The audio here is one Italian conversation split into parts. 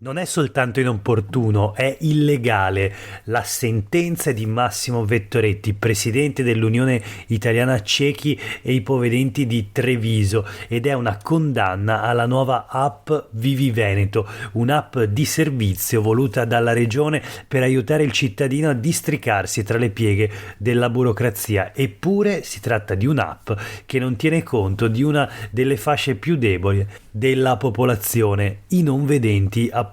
Non è soltanto inopportuno, è illegale. La sentenza è di Massimo Vettoretti, presidente dell'Unione Italiana Ciechi e Ipovedenti di Treviso, ed è una condanna alla nuova app Vivi Veneto, un'app di servizio voluta dalla regione per aiutare il cittadino a districarsi tra le pieghe della burocrazia. Eppure si tratta di un'app che non tiene conto di una delle fasce più deboli della popolazione, i non vedenti appunto.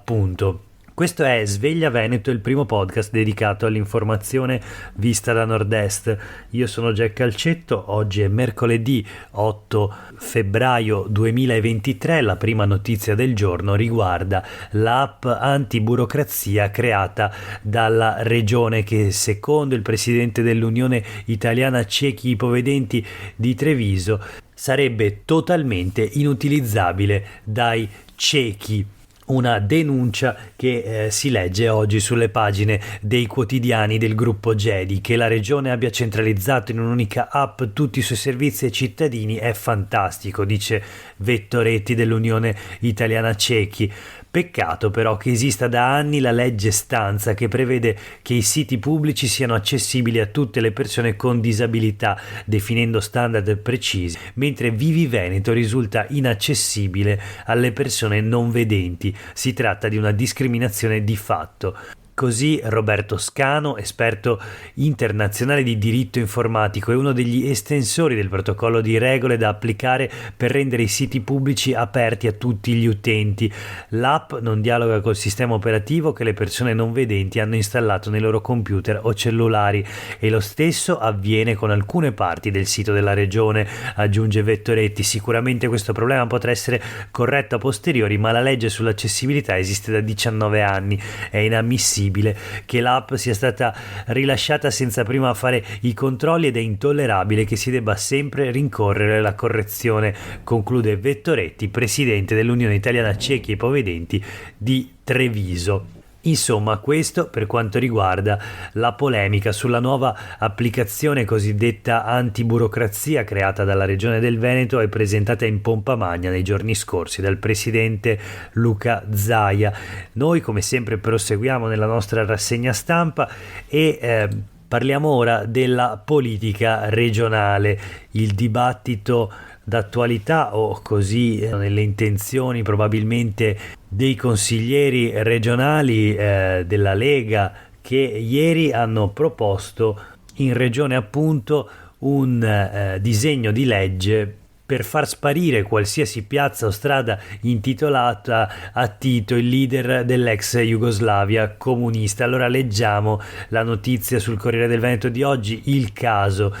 Questo è Sveglia Veneto, il primo podcast dedicato all'informazione vista da nord-est. Io sono Jack Calcetto, oggi è mercoledì 8 febbraio 2023, la prima notizia del giorno riguarda l'app antiburocrazia creata dalla regione che, secondo il presidente dell'Unione Italiana Ciechi Ipovedenti di Treviso, sarebbe totalmente inutilizzabile dai ciechi. Una denuncia che si legge oggi sulle pagine dei quotidiani del gruppo Gedi. Che la regione abbia centralizzato in un'unica app tutti i suoi servizi ai cittadini è fantastico, dice Vettoretti dell'Unione Italiana Ciechi. Peccato però che esista da anni la legge Stanza, che prevede che i siti pubblici siano accessibili a tutte le persone con disabilità, definendo standard precisi, mentre Vivi Veneto risulta inaccessibile alle persone non vedenti. Si tratta di una discriminazione di fatto. Così Roberto Scano, esperto internazionale di diritto informatico e uno degli estensori del protocollo di regole da applicare per rendere i siti pubblici aperti a tutti gli utenti. L'app non dialoga col sistema operativo che le persone non vedenti hanno installato nei loro computer o cellulari, e lo stesso avviene con alcune parti del sito della regione, aggiunge Vettoretti. Sicuramente questo problema potrà essere corretto a posteriori, ma la legge sull'accessibilità esiste da 19 anni. È inammissibile che l'app sia stata rilasciata senza prima fare i controlli ed è intollerabile che si debba sempre rincorrere la correzione, conclude Vettoretti, presidente dell'Unione Italiana Ciechi e Ipovedenti di Treviso. Insomma, questo per quanto riguarda la polemica sulla nuova applicazione cosiddetta antiburocrazia creata dalla Regione del Veneto e presentata in pompa magna nei giorni scorsi dal presidente Luca Zaia. Noi, come sempre, proseguiamo nella nostra rassegna stampa e parliamo ora della politica regionale. Il dibattito d'attualità, o così nelle intenzioni probabilmente dei consiglieri regionali della Lega, che ieri hanno proposto in regione appunto un disegno di legge per far sparire qualsiasi piazza o strada intitolata a Tito, il leader dell'ex Jugoslavia comunista. Allora leggiamo la notizia sul Corriere del Veneto di oggi. Il caso,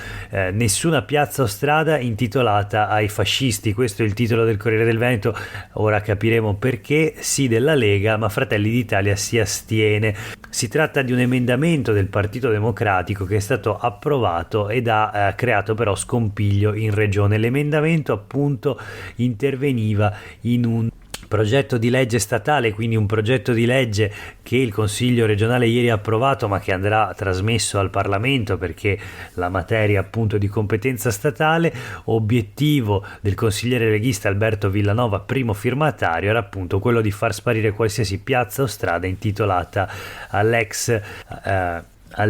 nessuna piazza o strada intitolata ai fascisti, questo è il titolo del Corriere del Veneto. Ora capiremo perché. Sì della Lega, ma Fratelli d'Italia si astiene. Si tratta di un emendamento del Partito Democratico che è stato approvato ed ha creato però scompiglio in regione. L'emendamento appunto interveniva in un progetto di legge statale, quindi un progetto di legge che il Consiglio regionale ieri ha approvato, ma che andrà trasmesso al Parlamento perché la materia appunto di competenza statale. Obiettivo del consigliere leghista Alberto Villanova, primo firmatario, era appunto quello di far sparire qualsiasi piazza o strada intitolata al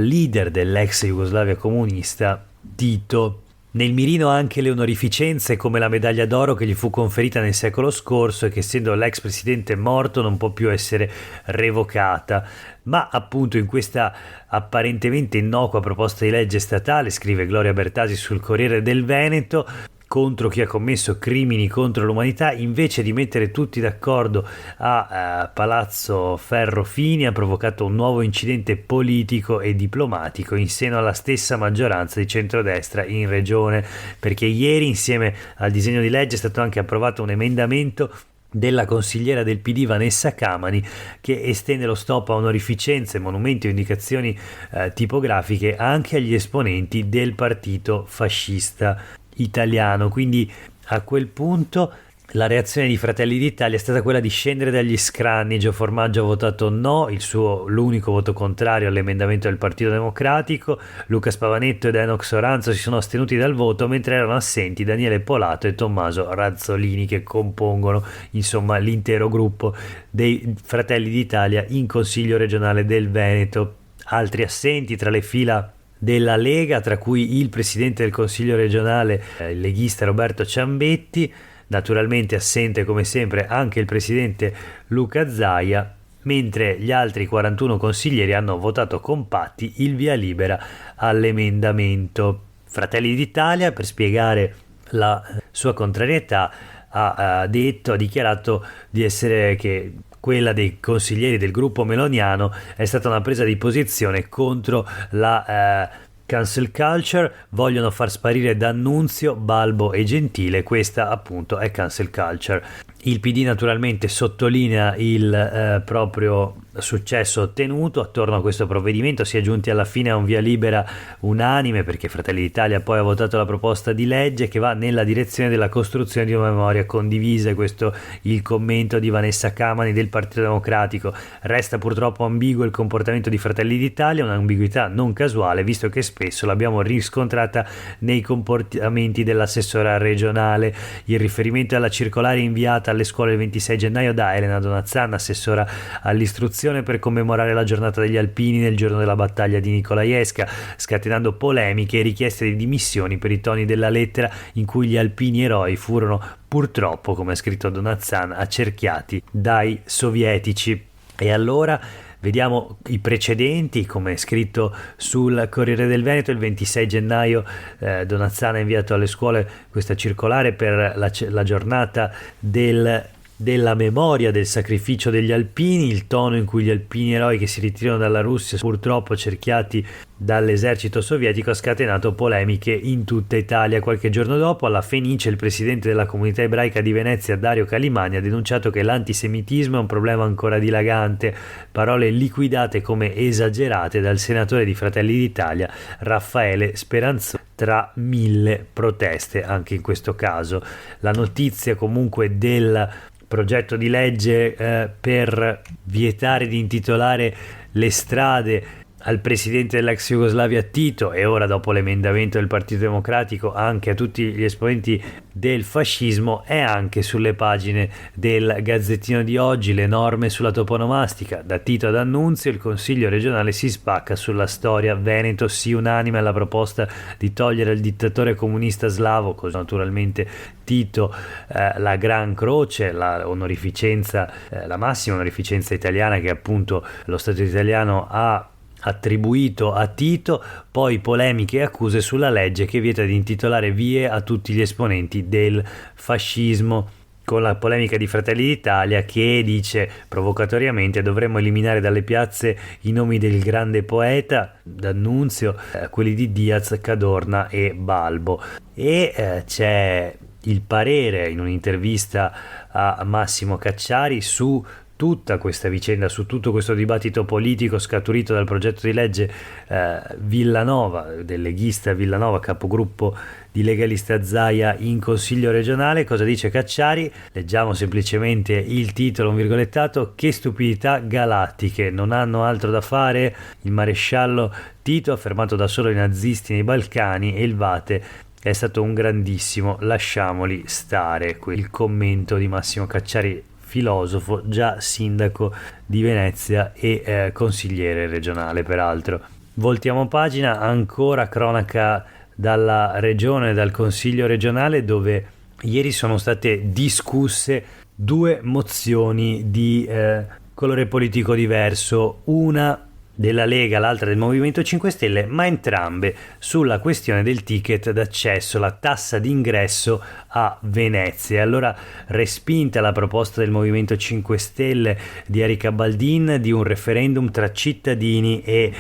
leader dell'ex Jugoslavia comunista Tito. Nel mirino anche le onorificenze come la medaglia d'oro che gli fu conferita nel secolo scorso e che, essendo l'ex presidente morto, non può più essere revocata. Ma appunto in questa apparentemente innocua proposta di legge statale, scrive Gloria Bertasi sul Corriere del Veneto, contro chi ha commesso crimini contro l'umanità, invece di mettere tutti d'accordo a Palazzo Ferrofini, ha provocato un nuovo incidente politico e diplomatico in seno alla stessa maggioranza di centrodestra in regione, perché ieri insieme al disegno di legge è stato anche approvato un emendamento della consigliera del PD Vanessa Camani che estende lo stop a onorificenze, monumenti o indicazioni tipografiche anche agli esponenti del partito fascista italiano. Quindi a quel punto la reazione di Fratelli d'Italia è stata quella di scendere dagli scranni. Gio Formaggio ha votato no, l'unico voto contrario all'emendamento del Partito Democratico. Luca Spavanetto ed Enox Soranzo si sono astenuti dal voto, mentre erano assenti Daniele Polato e Tommaso Razzolini, che compongono insomma l'intero gruppo dei Fratelli d'Italia in Consiglio regionale del Veneto. Altri assenti tra le fila della Lega, tra cui il presidente del Consiglio regionale, il leghista Roberto Ciambetti. Naturalmente assente come sempre anche il presidente Luca Zaia, mentre gli altri 41 consiglieri hanno votato compatti il via libera all'emendamento. Fratelli d'Italia, per spiegare la sua contrarietà, ha dichiarato di essere che quella dei consiglieri del gruppo meloniano è stata una presa di posizione contro la cancel culture, vogliono far sparire D'Annunzio, Balbo e Gentile, questa appunto è cancel culture. Il PD naturalmente sottolinea il proprio successo ottenuto attorno a questo provvedimento, si è giunti alla fine a un via libera unanime, perché Fratelli d'Italia poi ha votato la proposta di legge che va nella direzione della costruzione di una memoria condivisa, e questo il commento di Vanessa Camani del Partito Democratico. Resta purtroppo ambiguo il comportamento di Fratelli d'Italia, un'ambiguità non casuale, visto che spesso l'abbiamo riscontrata nei comportamenti dell'assessora regionale. Il riferimento alla circolare inviata alle scuole il 26 gennaio da Elena Donazzan, assessora all'istruzione, per commemorare la giornata degli alpini nel giorno della battaglia di Nicolaiesca, scatenando polemiche e richieste di dimissioni per i toni della lettera in cui gli alpini eroi furono purtroppo, come ha scritto Donazzan, accerchiati dai sovietici. E allora vediamo i precedenti, come è scritto sul Corriere del Veneto. Il 26 gennaio Donazzan ha inviato alle scuole questa circolare per la giornata della memoria del sacrificio degli alpini. Il tono in cui gli alpini eroi che si ritirano dalla Russia, purtroppo cerchiati dall'esercito sovietico, ha scatenato polemiche in tutta Italia. Qualche giorno dopo, alla Fenice, il presidente della comunità ebraica di Venezia, Dario Calimani, ha denunciato che l'antisemitismo è un problema ancora dilagante, parole liquidate come esagerate dal senatore di Fratelli d'Italia Raffaele Speranzoni, tra 1000 proteste anche in questo caso. La notizia comunque del progetto di legge per vietare di intitolare le strade al presidente dell'ex Jugoslavia Tito, e ora dopo l'emendamento del Partito Democratico anche a tutti gli esponenti del fascismo, è anche sulle pagine del Gazzettino di oggi. Le norme sulla toponomastica, da Tito ad Annunzio, il Consiglio regionale si spacca sulla storia, Veneto sì unanime alla proposta di togliere il dittatore comunista slavo, così naturalmente Tito la Gran Croce, la onorificenza, la massima onorificenza italiana che appunto lo Stato italiano ha attribuito a Tito. Poi polemiche e accuse sulla legge che vieta di intitolare vie a tutti gli esponenti del fascismo, con la polemica di Fratelli d'Italia che dice provocatoriamente: dovremmo eliminare dalle piazze i nomi del grande poeta D'Annunzio, quelli di Diaz, Cadorna e Balbo. E c'è il parere in un'intervista a Massimo Cacciari su tutta questa vicenda, su tutto questo dibattito politico scaturito dal progetto di legge Villanova, del leghista Villanova, capogruppo di Legalista Zaia in Consiglio regionale. Cosa dice Cacciari? Leggiamo semplicemente il titolo, un virgolettato: che stupidità galattiche, non hanno altro da fare? Il maresciallo Tito ha fermato da solo i nazisti nei Balcani e il Vate è stato un grandissimo, lasciamoli stare. Il commento di Massimo Cacciari, filosofo, già sindaco di Venezia e consigliere regionale peraltro. Voltiamo pagina, ancora cronaca dalla regione, dal Consiglio regionale, dove ieri sono state discusse due mozioni di colore politico diverso, una della Lega, l'altra del Movimento 5 Stelle, ma entrambe sulla questione del ticket d'accesso, la tassa d'ingresso a Venezia. Allora, respinta la proposta del Movimento 5 Stelle di Erika Baldin di un referendum tra cittadini e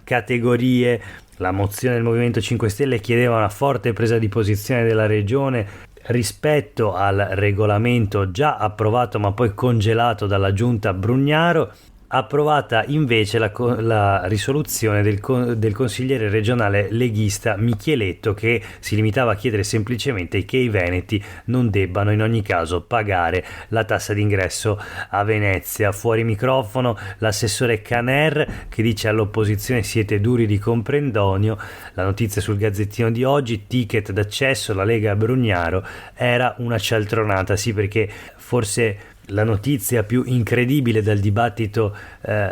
categorie. La mozione del Movimento 5 Stelle chiedeva una forte presa di posizione della regione rispetto al regolamento già approvato ma poi congelato dalla giunta Brugnaro, approvata invece la risoluzione del consigliere regionale leghista Micheletto, che si limitava a chiedere semplicemente che i veneti non debbano in ogni caso pagare la tassa d'ingresso a Venezia. Fuori microfono l'assessore Caner, che dice all'opposizione: siete duri di comprendonio. La notizia sul Gazzettino di oggi: ticket d'accesso, la Lega a Brugnaro, era una cialtronata. Sì, perché forse la notizia più incredibile dal dibattito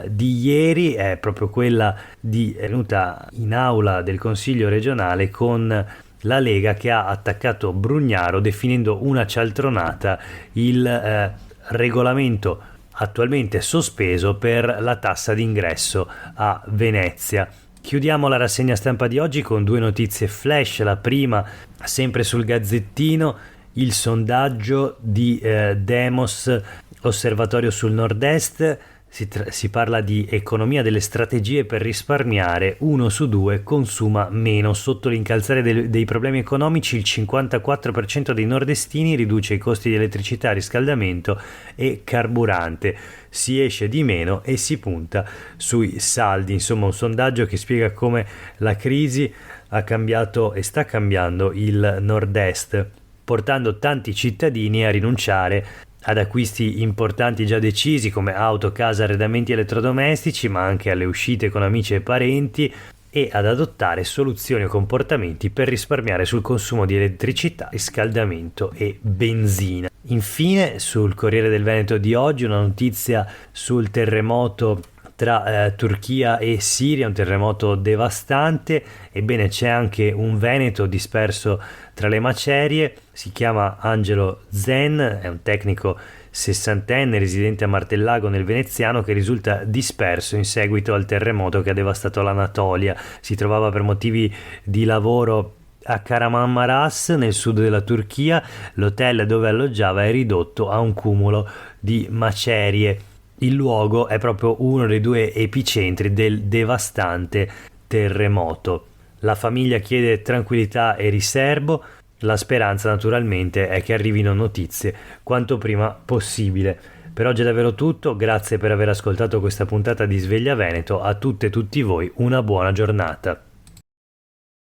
di ieri è proprio quella venuta in aula del Consiglio regionale con la Lega che ha attaccato Brugnaro definendo una cialtronata il regolamento attualmente sospeso per la tassa d'ingresso a Venezia. Chiudiamo la rassegna stampa di oggi con due notizie flash. La prima, sempre sul Gazzettino: il sondaggio di Demos, osservatorio sul nord-est. Si parla di economia delle strategie per risparmiare. 1 su 2 consuma meno. Sotto l'incalzare dei problemi economici, il 54% dei nordestini riduce i costi di elettricità, riscaldamento e carburante. Si esce di meno e si punta sui saldi. Insomma, un sondaggio che spiega come la crisi ha cambiato e sta cambiando il nord-est, portando tanti cittadini a rinunciare ad acquisti importanti già decisi come auto, casa, arredamenti elettrodomestici, ma anche alle uscite con amici e parenti, e ad adottare soluzioni o comportamenti per risparmiare sul consumo di elettricità, riscaldamento e benzina. Infine, sul Corriere del Veneto di oggi, una notizia sul terremoto tra Turchia e Siria, un terremoto devastante. Ebbene, c'è anche un veneto disperso tra le macerie. Si chiama Angelo Zen, è un tecnico sessantenne residente a Martellago nel Veneziano, che risulta disperso in seguito al terremoto che ha devastato l'Anatolia. Si trovava per motivi di lavoro a Kahramanmaraş, nel sud della Turchia. L'hotel dove alloggiava è ridotto a un cumulo di macerie. Il luogo è proprio uno dei due epicentri del devastante terremoto. La famiglia chiede tranquillità e riserbo. La speranza naturalmente è che arrivino notizie quanto prima possibile. Per oggi è davvero tutto, grazie per aver ascoltato questa puntata di Sveglia Veneto. A tutte e tutti voi una buona giornata.